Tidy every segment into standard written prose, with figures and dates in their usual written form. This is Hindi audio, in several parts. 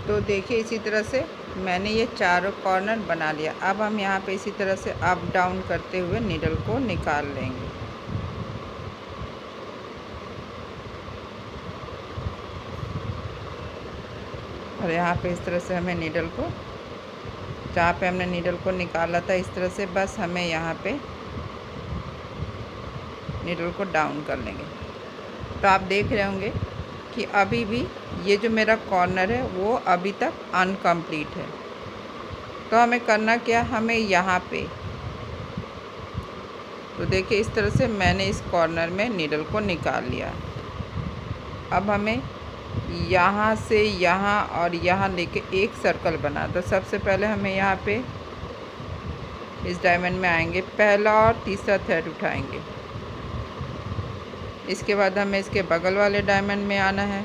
तो देखिए इसी तरह से मैंने ये चारों कॉर्नर बना लिया। अब हम यहाँ पे इसी तरह से अप डाउन करते हुए नीडल को निकाल लेंगे। और यहाँ पे इस तरह से हमें नीडल को, जहाँ पे हमने नीडल को निकाला था इस तरह से, बस हमें यहाँ पे नीडल को डाउन कर लेंगे। तो आप देख रहे होंगे कि अभी भी ये जो मेरा कॉर्नर है वो अभी तक अनकम्प्लीट है। तो हमें करना क्या, हमें यहाँ पे, तो देखिए इस तरह से मैंने इस कॉर्नर में नीडल को निकाल लिया। अब हमें यहाँ से यहाँ और यहाँ लेके एक सर्कल बना। तो सबसे पहले हमें यहाँ पे इस डायमंड में आएंगे, पहला और तीसरा थ्रेड उठाएंगे। इसके बाद हमें इसके बगल वाले डायमंड में आना है।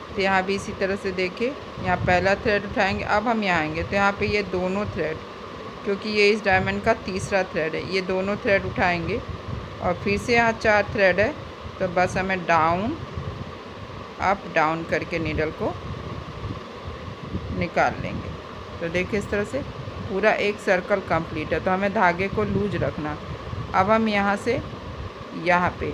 तो यहाँ भी इसी तरह से देखिए, यहाँ पहला थ्रेड उठाएंगे। अब हम यहाँ आएंगे तो यहाँ पे ये दोनों थ्रेड, क्योंकि ये इस डायमंड का तीसरा थ्रेड है, ये दोनों थ्रेड उठाएंगे और फिर से यहाँ 4 थ्रेड है। तो बस हमें डाउन अप डाउन करके नीडल को निकाल लेंगे। तो देखिए इस तरह से पूरा एक सर्कल कंप्लीट है। तो हमें धागे को लूज रखना। अब हम यहाँ से यहाँ पे,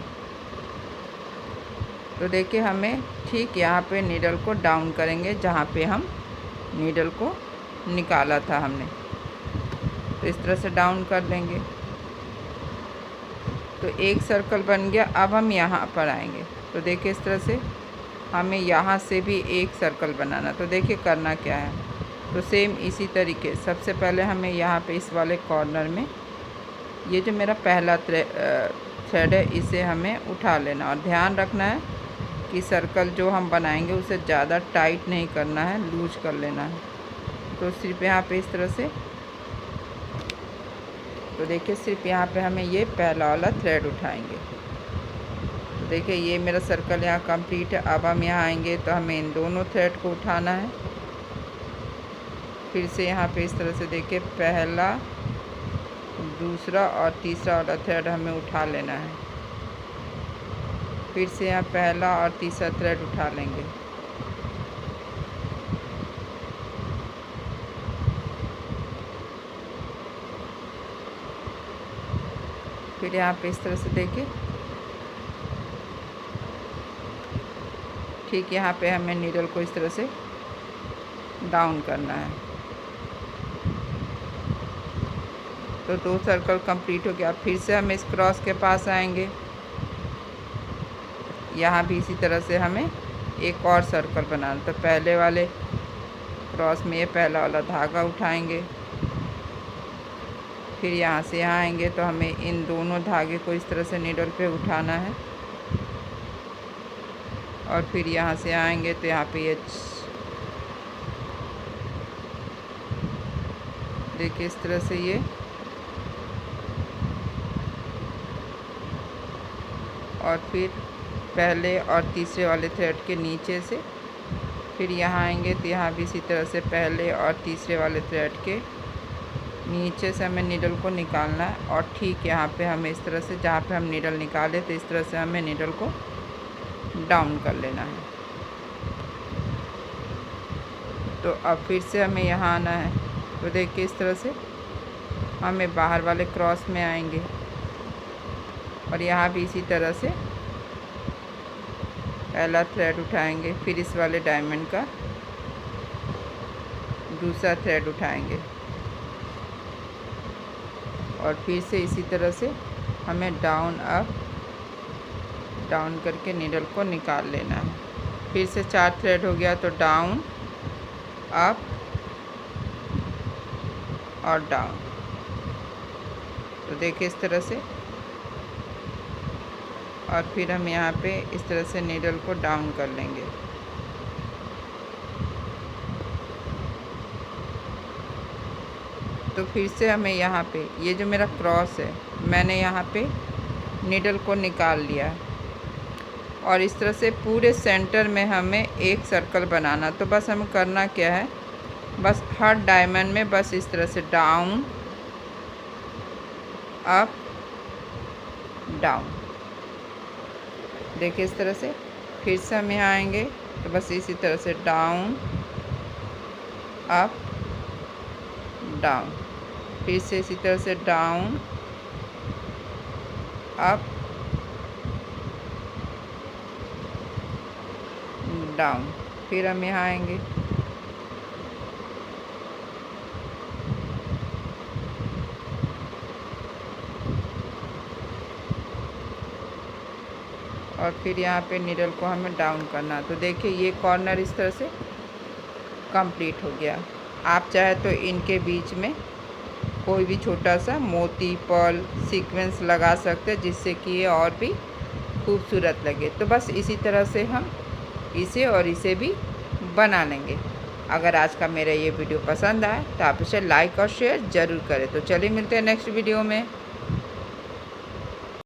तो देखिए हमें ठीक यहाँ पे नीडल को डाउन करेंगे जहाँ पे हम नीडल को निकाला था हमने। तो इस तरह से डाउन कर लेंगे। तो एक सर्कल बन गया। अब हम यहाँ पर आएंगे तो देखिए इस तरह से हमें यहाँ से भी एक सर्कल बनाना। तो देखिए करना क्या है, तो सेम इसी तरीके सबसे पहले हमें यहाँ पे इस वाले कॉर्नर में ये जो मेरा पहला थ्रेड है इसे हमें उठा लेना। और ध्यान रखना है कि सर्कल जो हम बनाएंगे उसे ज़्यादा टाइट नहीं करना है, लूज कर लेना है। तो सिर्फ यहाँ पे इस तरह से, तो देखिए सिर्फ यहाँ पे हमें ये पहला वाला थ्रेड उठाएंगे। तो देखिए ये मेरा सर्कल यहाँ कंप्लीट है। अब हम यहाँ आएंगे तो हमें इन दोनों थ्रेड को उठाना है। फिर से यहाँ पे इस तरह से देखिए पहला, दूसरा और तीसरा वाला थ्रेड हमें उठा लेना है। फिर से यहाँ पहला और तीसरा थ्रेड उठा लेंगे। फिर यहाँ पे इस तरह से देखिए ठीक यहाँ पे हमें नीडल को इस तरह से डाउन करना है। तो 2 सर्कल कंप्लीट हो गया। फिर से हम इस क्रॉस के पास आएंगे। यहाँ भी इसी तरह से हमें एक और सर्कल बनाना। तो पहले वाले क्रॉस में ये पहला वाला धागा उठाएंगे। फिर यहाँ से यहाँ आएंगे तो हमें इन दोनों धागे को इस तरह से नीडल पे उठाना है। और फिर यहाँ से आएंगे तो यहाँ पे ये देखिए इस तरह से ये, और फिर पहले और तीसरे वाले थ्रेड के नीचे से फिर यहाँ आएंगे तो यहाँ भी इसी तरह से पहले और तीसरे वाले थ्रेड के नीचे से हमें नीडल को निकालना है। और ठीक यहाँ पे हमें इस तरह से, जहाँ पे हम नीडल निकाले तो इस तरह से हमें नीडल को डाउन कर लेना है। तो अब फिर से हमें यहाँ आना है। तो देखिए इस तरह से हमें बाहर वाले क्रॉस में आएंगे और यहाँ भी इसी तरह से पहला थ्रेड उठाएंगे। फिर इस वाले डायमंड का दूसरा थ्रेड उठाएंगे और फिर से इसी तरह से हमें डाउन अप डाउन करके नीडल को निकाल लेना है। फिर से 4 थ्रेड हो गया। तो डाउन अप और डाउन। तो देखिए इस तरह से, और फिर हम यहाँ पे इस तरह से नीडल को डाउन कर लेंगे। तो फिर से हमें यहाँ पे ये जो मेरा क्रॉस है मैंने यहाँ पे नीडल को निकाल लिया है और इस तरह से पूरे सेंटर में हमें एक सर्कल बनाना। तो बस हमें करना क्या है, बस हर डायमंड में बस इस तरह से डाउन अप डाउन, देखिए इस तरह से। फिर से हम यहाँ आएंगे तो बस इसी तरह से डाउन अप डाउन, फिर से इसी तरह से डाउन अप डाउन, फिर हम यहाँ आएंगे, और फिर यहाँ पे नीडल को हमें डाउन करना। तो देखिए ये कॉर्नर इस तरह से कंप्लीट हो गया। आप चाहे तो इनके बीच में कोई भी छोटा सा मोती पर्ल सीक्वेंस लगा सकते हैं, जिससे कि ये और भी खूबसूरत लगे। तो बस इसी तरह से हम इसे और इसे भी बना लेंगे। अगर आज का मेरा ये वीडियो पसंद आए तो आप इसे लाइक और शेयर ज़रूर करें। तो चलिए मिलते हैं नेक्स्ट वीडियो में।